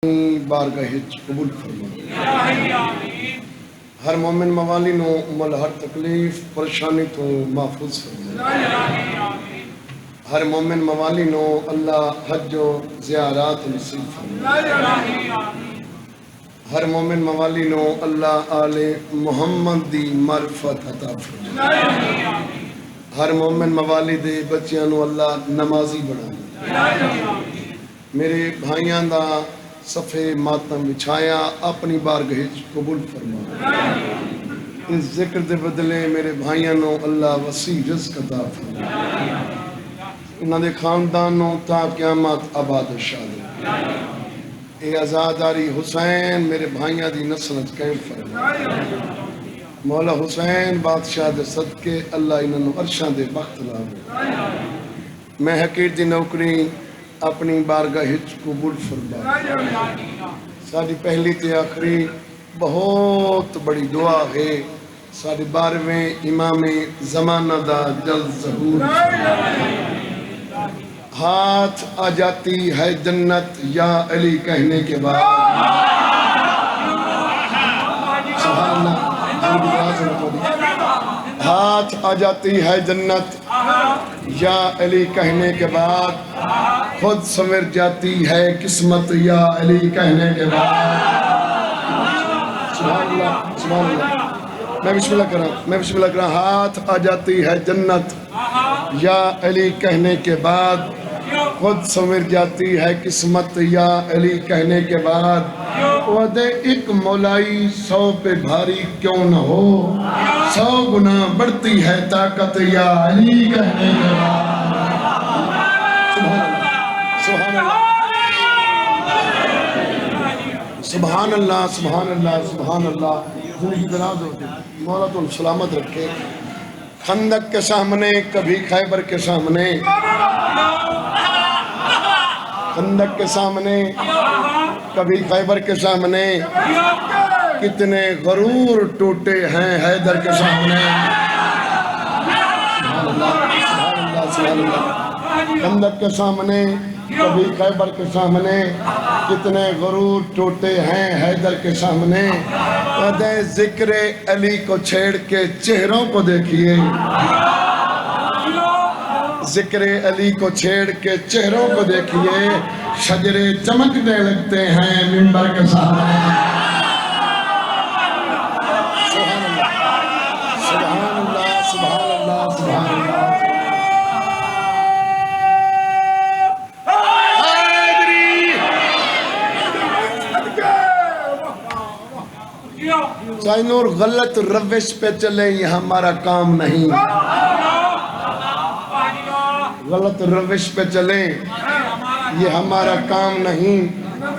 بارگاہ قبول فرما ہر مومن موالی نو مل ہر تکلیف پریشانی تو محفوظ فرما ہر مومن موالی نو اللہ حج و زیارات نصیب فرما ہر مومن موالی نو اللہ آل محمد دی معرفت عطا فرما ہر مومن موالی دے بچیاں نو اللہ نمازی بنا میرے بھائیاں دا صفے ماتم بچھایا اپنی بارگاہ قبول فرما اس ذکر دے بدلے میرے بھائیاں نو اللہ وسیع رزق عطا فرما انہاں دے خاندانوں تا قیامت آباد شاد اے آزاداری حسین میرے بھائیاں دی نصرت قائم فرما مولا حسین بادشاہ دے صدقے اللہ انہاں نو عرشاں دے بخت لاوے میں حقیر دی نوکری اپنی بارگاہ قبول فرما ساری پہلی تے آخری بہت بڑی دعا ہے ساری بارویں امام زمانہ دا جلد ظہور ہاتھ آ جاتی ہے جنت یا علی کہنے کے بعد سبحان اللہ ہاتھ آ جاتی ہے جنت یا علی کہنے کے بعد خود سمر جاتی ہے قسمت یا علی کہنے کے بعد سبحان اللہ سبحان اللہ میں بسم اللہ کرا ہاتھ آ جاتی ہے جنت یا علی کہنے کے بعد خود سمر جاتی ہے قسمت یا علی کہنے کے بعد وعدے ایک مولائی 100 پہ بھاری کیوں نہ ہو 100 گنا بڑھتی ہے طاقت یا علی کہنے کے بعد سبحان اللہ سبحان اللہ سبحان اللہ زندگی دراز ہوتی مولا تو سلامت رکھے خندق کے سامنے کبھی خیبر کے سامنے خندق کے سامنے کبھی خیبر کے سامنے کتنے غرور ٹوٹے ہیں حیدر کے سامنے سبحان اللہ سبحان اللہ سبحان اللہ خندق کے سامنے کبھی خیبر کے سامنے کتنے غرور ٹوٹے ہیں حیدر کے سامنے ودے ذکر علی کو چھیڑ کے چہروں کو دیکھیے ذکر علی کو چھیڑ کے چہروں کو دیکھیے شجرے چمکنے لگتے ہیں منبر کے سامنے سبحان اللہ سبحان اللہ سبحان اللہ سائنور غلط روش پہ چلے یہ ہمارا کام نہیں غلط روش پہ چلے یہ ہمارا کام نہیں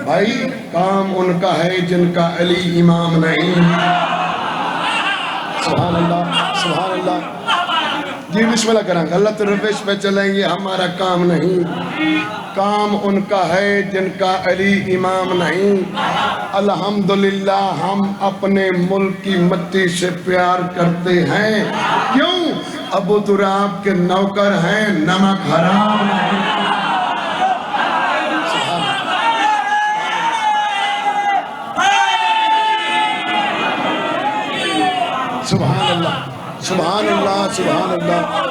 بھائی کام ان کا ہے جن کا علی امام نہیں سبحان اللہ سبحان اللہ جی بسم اللہ کریں غلط روش پہ چلیں یہ ہمارا کام نہیں کام ان کا ہے جن کا علی امام نہیں الحمدللہ ہم اپنے ملک کی مٹی سے پیار کرتے ہیں کیوں ابو تراب کے نوکر ہیں نمک حرام نہیں سبحان اللہ سبحان اللہ سبحان اللہ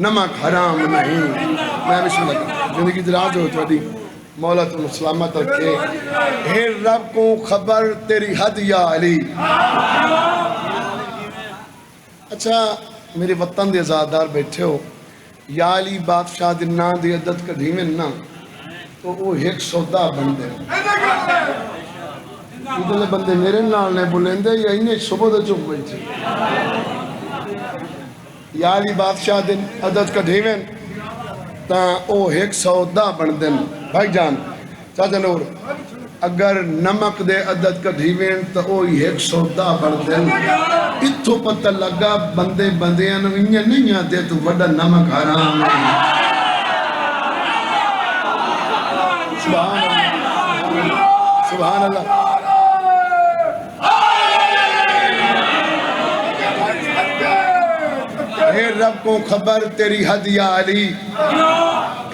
نمک حرام نہیں میں بسم اللہ کروں زندگی دراز ہو تھوڑی مولا تم سلامت رکھے اے رب کو خبر تیری حد یا علی اچھا میرے وطن دے ازادار بیٹھے ہو یا علی بادشاہ دے نا دی عدد کدھی میں نا تو وہ ایک سودا بن دے ادھلے بندے میرے نال نے بلندے یا انہیں صبح دے چک بیٹھے یا علی بادشاہ دے عدد کدھی میں تا او ایک سودا بن دن بھائی جان چاچا نور اگر نمک دے عدد کا دھیوین تا او ایک سودا بن دن اتھو پتہ لگا بندے بندیاں نویاں نہیں آتے تو وڈا نمک حرام نہیں سبحان اللہ سبحان اللہ اے رب کو خبر تیری حد یا علی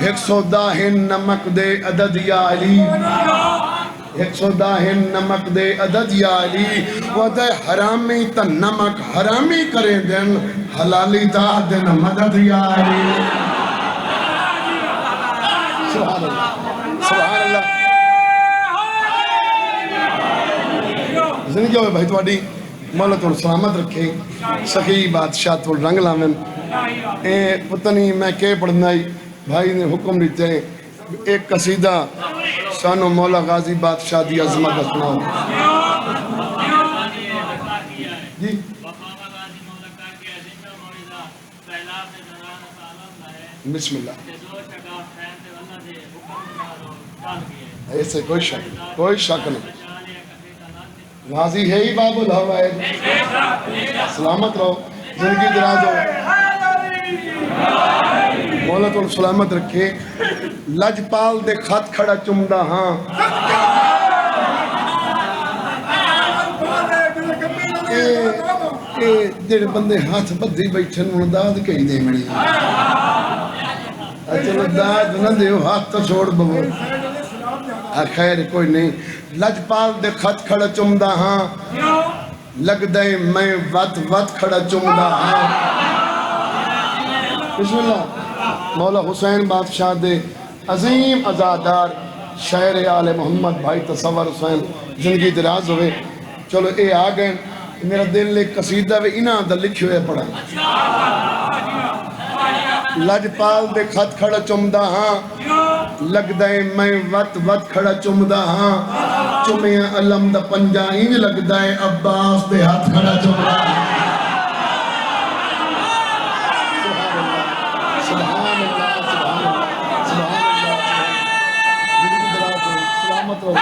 110 نمک دے عدد یا علی 110 نمک دے عدد یا علی وَدَ حرامی تا نمک حرامی کریں دن حلالی دا دن مدد یا علی سبحان اللہ سبحان اللہ زندگی ہوئے بھائی توڑی مولا تو سلامت رکھے سخی بادشاہ تو رنگ لامن پتہ نہیں میں کہ پڑھنا ہی بھائی نے حکم دیتے ہیں ایک قصیدہ سانو مولا غازی بادشاہ دی عظمت سناؤ جی بسم اللہ ایسے کوئی شک نہیں غازی ہے ہی باب الہوا ہے سلامت رہو زندگی دراز ہو مولا تو سلامت رکھے لجپال دے خط کھڑا چمدہ ہاں جڑے بندے ہاتھ بدھی بیٹھن انہوں داد کہی دے مڑی چلو داد نہ دیو ہاتھ تو چھوڑ بہو خیر کوئی نہیں لجپال دے خط کھڑا چمدہ ہاں لگ دے میں وط کھڑا چمدہ ہاں بسم اللہ مولا حسین بادشاہ دے عظیم عزادار شاعر آل محمد بھائی تصور حسین زندگی دراز ہوئے چلو اے آگئے میرا دل ایک قصیدہ وے انہاں دا لکھے ہوئے پڑھا لجپال دے خط کھڑا چمدہ ہاں لگ دائے میں وط کھڑا چمدہ ہاں چمیاں علم دا پنجا ہی لگ دائے عباس دے ہاتھ کھڑا چمدہ ہاں سبحان اللہ سبحان اللہ سبحان اللہ زندگی دراز ہو سلامت ہو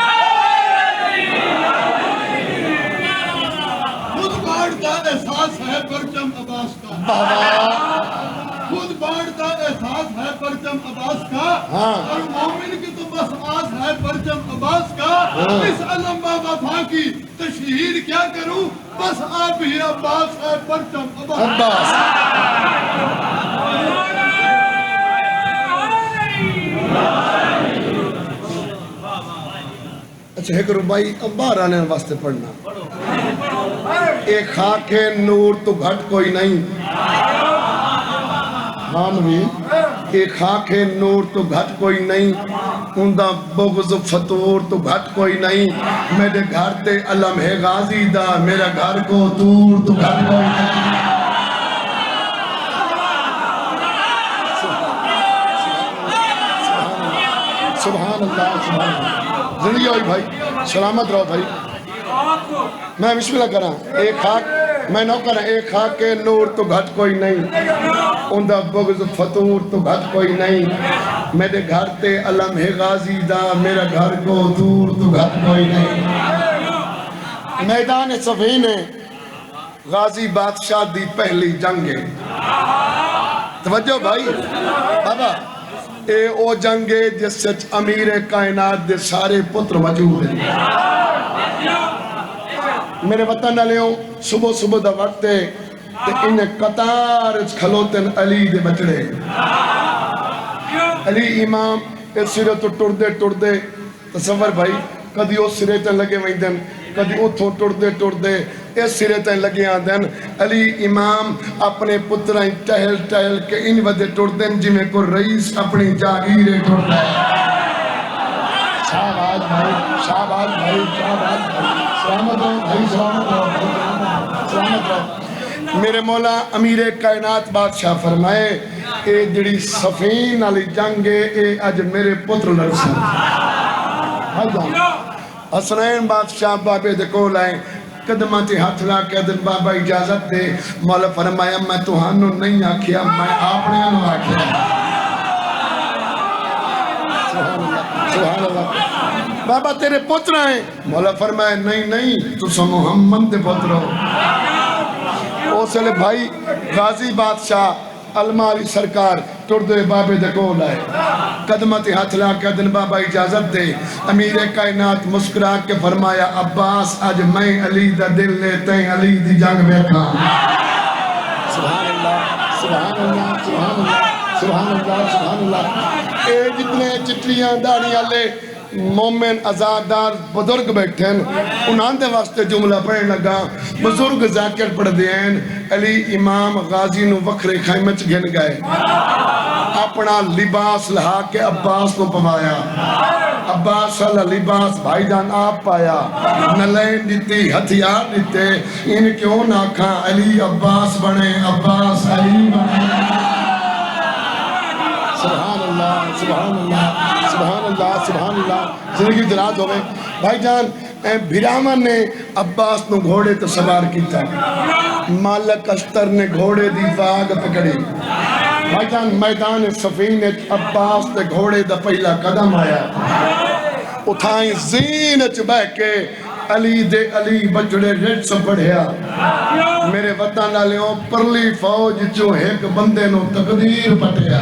خود بانٹتا احساس ہے پرچم عباس کا خود بانٹتا احساس ہے پرچم عباس کا اور مومن کی تو بس آس ہے پرچم عباس کا اس علم وفا کی تشہیر کیا کروں بس آپ ہی عباس ہے پرچم عباس اچھا ایک ربائی اب باہر آنے واسطے پڑھنا ایک خاک نور تو گھٹ کوئی نہیں حاموی ایک خاک نور تو گھٹ کوئی نہیں اندہ بغض فتور تو گھٹ کوئی نہیں میرے گھر تے علم ہے غازی دا میرا گھر کو دور تو گھٹ کوئی نہیں سبحان اللہ سبحان اللہ زندگی ہوئی بھائی سلامت رہو بھائی میں بسم اللہ کرا ایک خاک میں نو کرا ایک خاک کے نور تو گھٹ کوئی نہیں اندہ بغض فتور تو گھٹ کوئی نہیں میرے گھر تے علم ہے غازی دا میرا گھر کو دور تو گھٹ کوئی نہیں میدان صفین غازی بادشاہ دی پہلی جنگ ہے توجہ بھائی بابا اے او جنگے جس سچ امیر کائنات دے سارے پتر موجود ہیں میرے وطن علیوں صبح صبح دا وقت ہے کہ انہیں قطار کھلوتن علی دے بچڑے علی امام اس سرے تو ٹر دے تصور بھائی کدی اس سرے تن لگے ویندن کدی اتھوں ٹر دے اس سرے تن لگے آدن علی امام اپنے پترائیں ٹہل کے ان ودے ٹر دن جی میں کو رئیس اپنی جاگیرے ٹر دے شاہباد بھائی سلامت رہو بھائی سلامت رہو میرے مولا امیر کائنات بادشاہ فرمائے اے جڑی صفین علی جنگے اے اج میرے پتر لرسن حسنین بادشاہ بابے دے کول آئے قدمہ تے ہاتھ لا کے دن بابا اجازت دے مولا فرمایا میں توہانو نہیں آکھیا میں آپنے انو آکھیا سبحان اللہ بابا تیرے پتر آئے مولا فرمایا نہیں تو سو محمد دے پتر ہو اوسلے بھائی غازی بادشاہ المالی سرکار ٹر دے بابے دے کول آئے قدمت ہاتھ لا کے دن بابا اجازت دے امیر کائنات مسکرا کے فرمایا عباس آج میں علی دا دل لیتے ہیں علی دی جنگ بیٹھا سبحان اللہ سبحان اللہ سبحان اللہ سبحان اللہ سبحان اللہ اے جتنے چٹریاں داڑھی والے مومن ازادار بزرگ بیٹھے ہیں انہاں دے واسطے جملہ پڑھن لگا بزرگ ذاکر پڑھ دین علی امام غازی نو وکھرے خیمے چ گھن گئے اپنا لباس لہا کے عباس نو پوایا عباس صلی لباس بھائی جان آپ پایا نلین دیتی ہتھیار دیتے ان کیوں نہ کھا علی عباس بنے عباس علی بنے سبحان اللہ سبحان اللہ سبحان اللہ سبحان اللہ زندگی دراز ہوئے بھائی جان بھیراون نے عباس نو گھوڑے تو سوار کیتا مالک اشتر نے گھوڑے دی واگ پکڑی بھائی جان میدان صفین عباس تے گھوڑے دا پہلا قدم آیا اتھائیں زین چ بہ کے علی دے علی بجڑے ریٹ سے پڑھیا میرے وطن والیوں پرلی فوج جو ایک بندے نو تقدیر پٹیا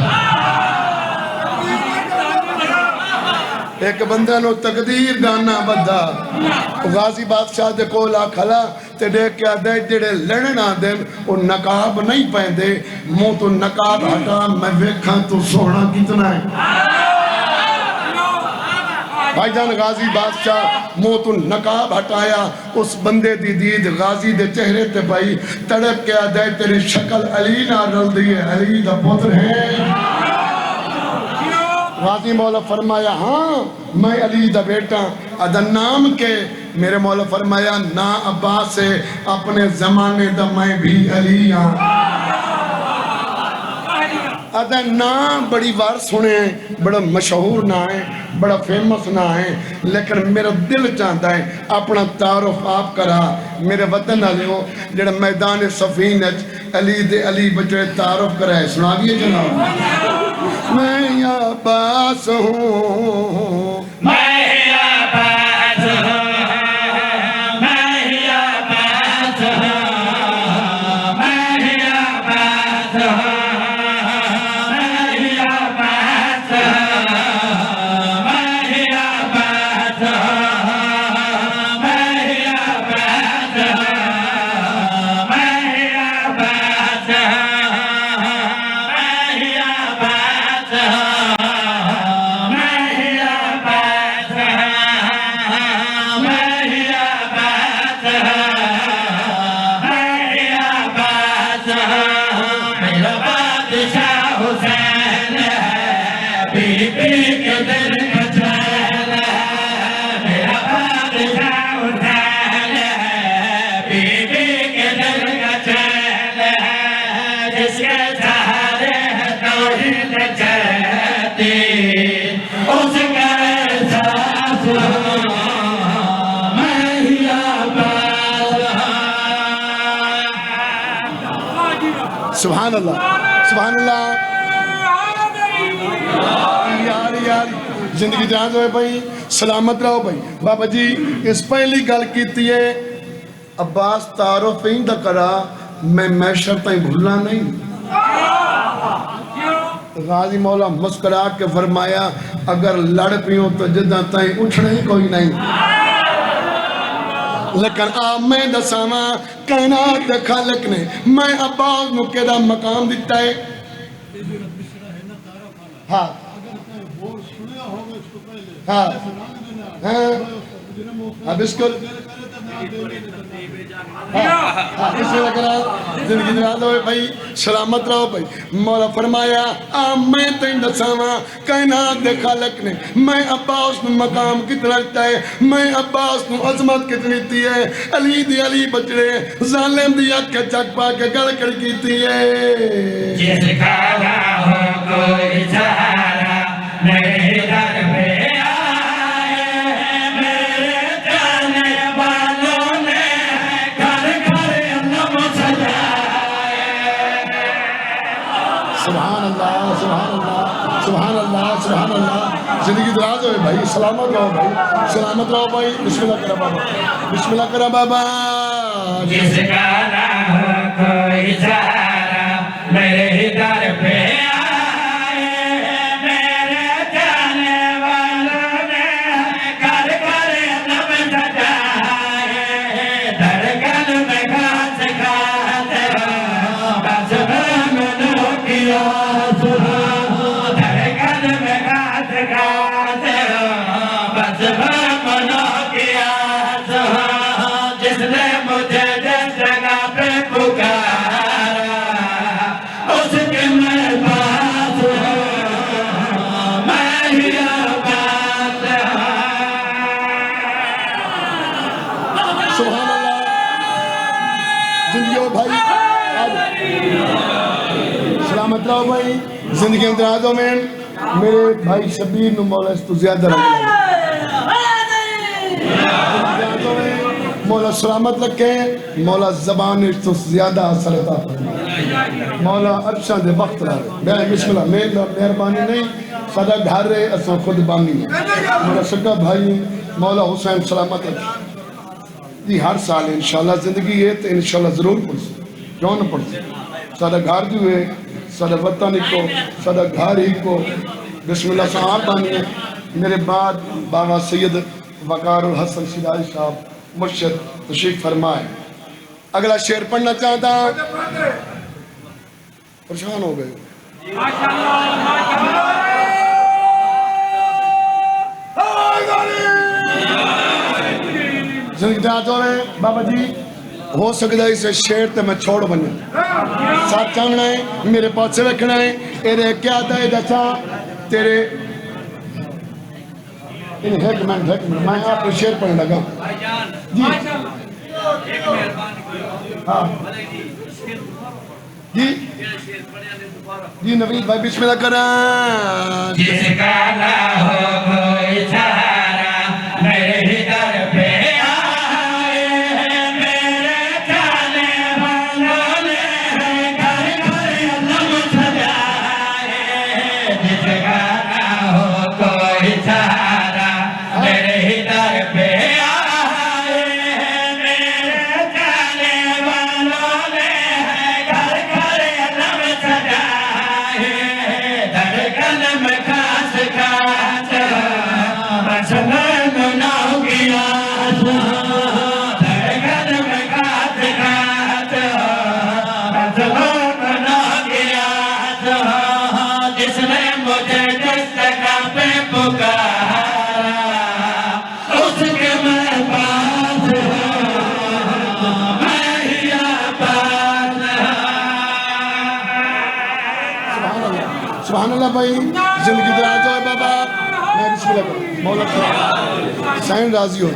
ایک بندہ نو تقدیر دانا بدھا غازی بادشاہ دے کولا کھلا تے دیکھ کے آدھے جڑے لڑنا دن وہ نقاب نہیں پہندے منہ تو نقاب ہٹا میں ویکھاں تو سونا کتنا ہے بھائی جان غازی بادشاہ منہ تو نقاب ہٹایا اس بندے دی دید غازی دے چہرے تے پائی تڑپ کے آدھے تیری شکل علی نہ رل دیئے علی دا پتر ہے غازی مولا فرمایا ہاں میں علی دا بیٹا ادھا نام کے میرے مولا فرمایا نا عباس سے اپنے زمانے دا میں بھی علی ہاں ادھا نام بڑی بار سنے ہیں بڑا مشہور نہ ہے بڑا فیمس نہ ہے لیکن میرا دل چاہتا ہے اپنا تعارف آپ کرا میرے وطن علیوں جڑا میدان صفین علی دے علی بچے تعارف کرا ہے سنا دیئے جناب میں عباس ہوں میں عباس ہوں میں عباس ہوں میں عباس ہوں میں عباس ہوں میں عباس ہوں میں عباس ہوں میں عباس سبحان اللہ سبحان اللہ یار زندگی جہاز ہوئے بھائی سلامت رہو بھائی بابا جی اس پہلی گل کیتی ہے عباس تعارف ہی دا کرا میں محشر تائیں بھولا نہیں غازی مولا مسکرا کے فرمایا اگر لڑ پیوں تو جدہ تائیں اٹھنے ہی کوئی نہیں لیکن آپ میں دساما کائنات خالق نے میں عباس نو کیدا مقام دیتا ہے ہاں ہاں ہاں بسکل اس میں لگ رہا زندگی دراز ہوئے بھائی سلامت رہو بھائی مولا فرمایا میں تین دساما کائنات دے خالق نے میں عباس نو مقام کتنا رکھتا ہے میں عباس نو عظمت کتنی تھی ہے علی دی علی بچڑے ظالم دی اکھے چک پا کے گل کر کی تھی ہے جس کا نہ ہو کوئی سہارا میرے در پہ سبحان اللہ سبحان اللہ سبحان اللہ سبحان اللہ زندگی دراز ہوئے بھائی سلامت رہو بھائی سلامت رہو بھائی بسم اللہ کرا بابا بسم اللہ کرا بابا جس کا نہ ہو کوئی سہارا میرے در پہ سبحان اللہ زندگی ہو بھائی سلامت رہو بھائی زندگی اندرازوں میں میرے بھائی شبیر نو مولا اس تو زیادہ رکھ لیں مولا سلامت رکھے مولا زبان اس تو زیادہ اثر عطا فرمائے مولا عرشاں دے وقت رہے میں بسم اللہ میں مہربانی نہیں صدا گھر رہے اساں خود بانی ہے مولا سکا بھائی مولا حسین سلامت رکھے جی ہر سال انشاءاللہ زندگی ہے تو انشاءاللہ ضرور پڑھ سکتے کیوں نہ پڑھ سکتے صدا گھر جو ہے صدا وطن کو صدا گھر ہی کو بسم اللہ صاحب بانی ہے میرے بعد بابا سید وقار الحسن شیراز صاحب مرشد تشریف فرمائے اگلا شعر پڑھنا چاہتا پریشان ہو گئے زندگی جانچوں میں بابا جی ہو سکتا ہے اسے شعر تے میں چھوڑ بنے ساتھ چاہنا ہے میرے پاس سے رکھنا ہے ارے کیا دائے جیسا تیرے ایک منٹ میں آپ کو شعر پڑھنے لگا جی ہاں جی نوید بھائی بسم اللہ کریں جس کا نہ ہو کوئی سہارا میرے ہی در پہ آئے میرے جانے والوں نے گھر گھر علم سجائے جس کا نہ ہو کوئی سہارا میرے ہی در پہ آئے میرے جانے والوں نے گھر گھر علم سجائے دھڑکن میں خاص خاص مسلم ناؤ گیا دھڑکن میں خاص خاص مسلم ناؤ گیا جس نے مجھے دستگا پہ پکارا اس کے میں پاس میں ہی آباد سبحان اللہ بھائی زندگی دراز ہوئے بابا میں بسم اللہ کروں مولا حسین راضی ہو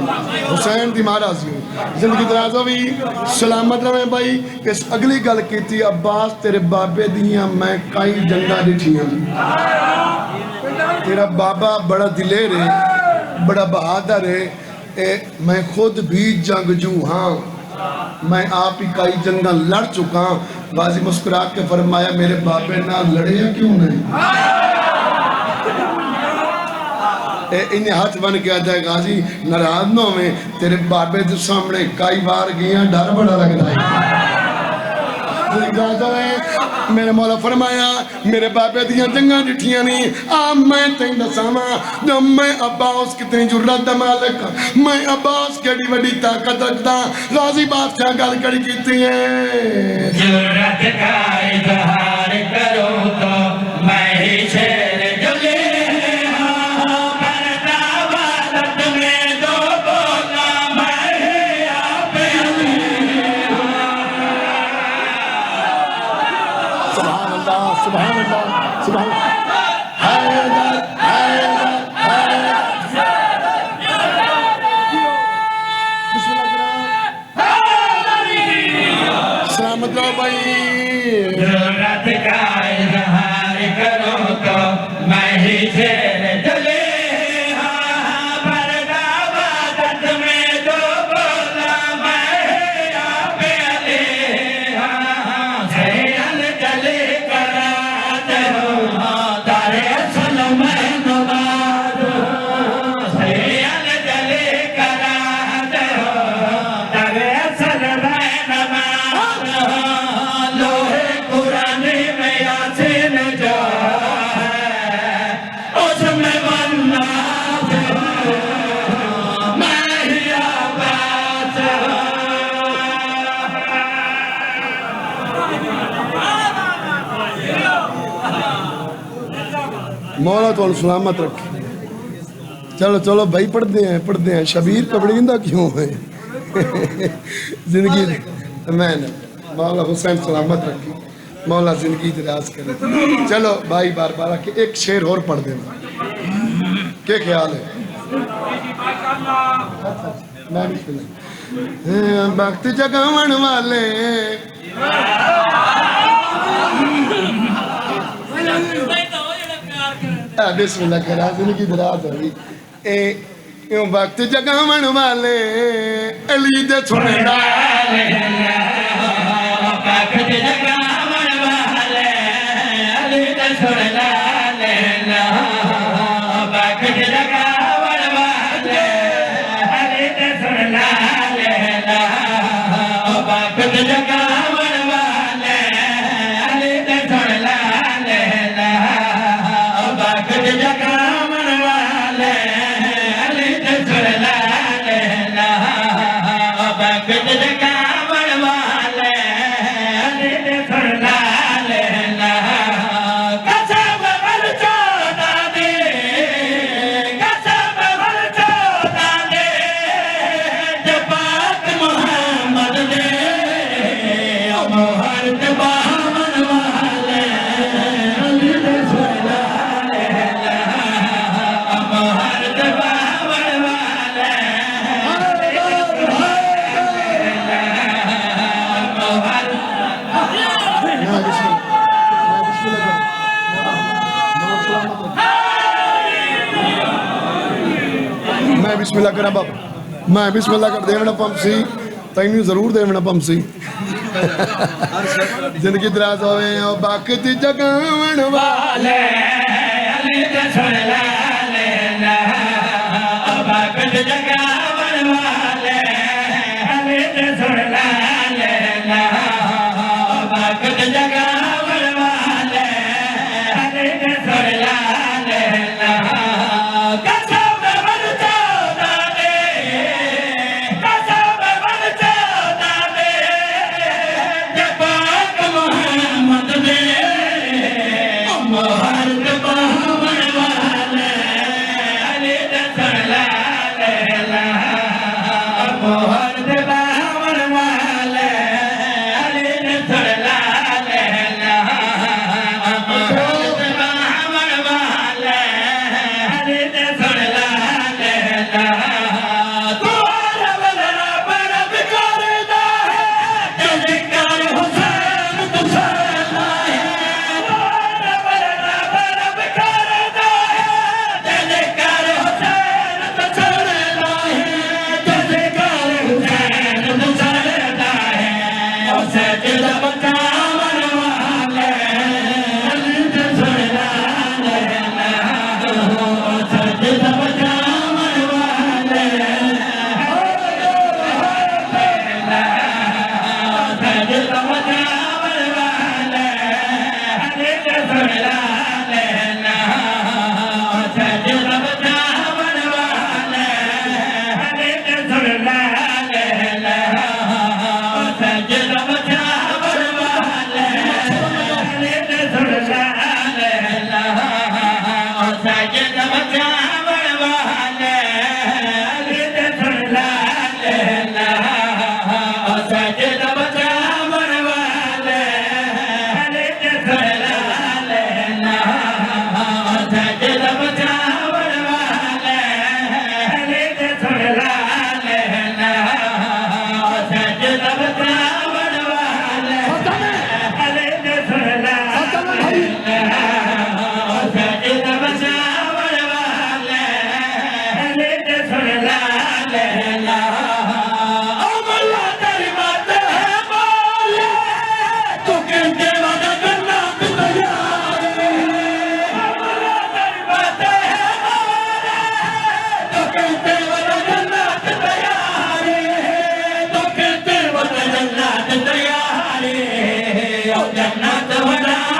حسین دی ماں راضی ہو زندگی دراز ہوئی سلامت رہے بھائی اس اگلی گل کی تھی عباس تیرے بابے دیاں میں کئی جنگا ڈٹھیاں تیرا بابا بڑا دلیر ہے بڑا بہادر ہے میں خود بھی جنگجو ہاں میں آپ ہی کئی جنگاں لڑ چکا غازی مسکرا کے فرمایا میرے بابے نہ لڑے کیوں نہیں انہیں ہاتھ بن کے آتا ہے غازی ناراض نہ میں تیرے بابے کے سامنے کئی بار گیا ڈر بڑا لگ رہا ہے میرے مولا فرمایا میرے بابے دیاں جنگاں ڈٹھیاں نہیں میں تین دساما جب میں عباس کتنی جرات دا مالک میں عباس کیڑی وڈی طاقت رکھتا غازی بادشاہ گل کڑی کیتی ہے جرات کا اظہار کروں تو میں ہی شیر جلے سبحان اللہ سبحان حیدر حیدر حیدر بسم اللہ سلامت رہو بھائی جرات کا اظہار کروں تو میں ہی شیر جلے مولا تو سلامت رکھے چلو چلو بھائی پڑھتے ہیں شبیر پڑھیندہ کیوں ہے زندگی میں مولا حسین سلامت رکھے مولا زندگی دراز کرے چلو بھائی بار بار کہ ایک شعر اور پڑھ دینا کیا خیال ہے میں بسم اللہ وقت جگاون والے بسم اللہ کرا زندگی درات ہوئی وقت جگاون والے علی دے سن لالے وقت جگاون والے علی دے سن لالے وقت جگاون والے علی دے سن لالے وقت جگاون والے علی دے سن لالے وقت جگاون والے علی دے سن لالے وقت جگاون والے علی دے سن لالے قسم ور چودا دے قسم ور چودا دے جو پاک محمد دے مہر باون والے علی دے سن لالے مہر باون والے میں بسم اللہ کرا بابا میں بسم اللہ کر دیونا پم سی تینوں ضرور دیونا پم سی زندگی دراز ہوئے ہیں وقت جگاون والے علی دے سن لالے وقت جگاون والے علی دے سن لالے وقت جگاون والے علی دے سن لالے قسم ور چودا دے قسم ور چودا دے جو پاک محمد دے مہر باون والے علی دے سن لالے مہر باون والے علی دے سن لالے مہر باون والے علی دے سن لالے تو رب رب رب کردا ہے جو ذکر حسین تو سنا ہے رب رب رب کردا ہے جو ذکر حسین تو سنا ہے جو ذکر حسین تو سنا ہے اسے دل بچاون والے علی دے سن لالے اسے دل بچاون والے دل بچاون والے علی دے سن لالے دل بچاون والے علی دے سن لالے دل بچاون والے علی دے سن لالے دل بچاون والے علی دے سن لالے دل بچاون والے علی دے سن لالے دل بچاون والے علی دے سن لالے دل بچاون والے علی دے سن لالے دل بچاون والے علی دے سن لالے او مولا تیری بات ہے بولے تو کہتے وعدہ کرنا تو تیار ہے او مولا تیری بات ہے بولے تو کہتے وعدہ کرنا تو تیار ہے تو کہتے وعدہ کرنا تو تیار ہے او جنت وعدہ